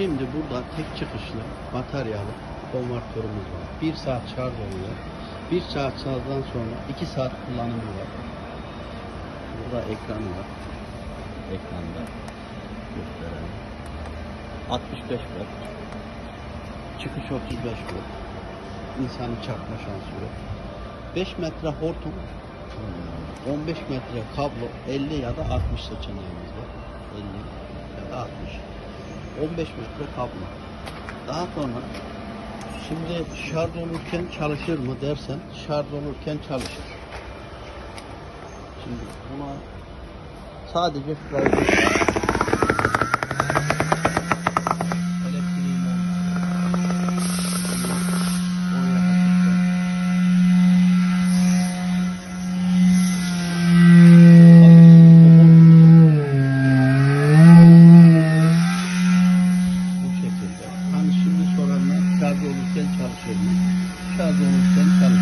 Şimdi burada tek çıkışlı bataryalı konvertörümüz var. 1 saat şarj oluyor. 1 saat şarjdan sonra 2 saat kullanımı var. Burada ekranı var. Ekranda gösterelim. 65 volt. Çıkış 35 volt. İnsanı çarpma şansı yok. 5 metre hortum, 15 metre kablo, 50 ya da 60 seçeneğimiz var. 50 ya da 60. 15 metre kablo. Daha sonra şimdi şarj olurken çalışır mı dersen, şarj olurken çalışır. Şimdi buna sadece şurayı şarj olurken çalışır mı? Şarj olurken çalışır.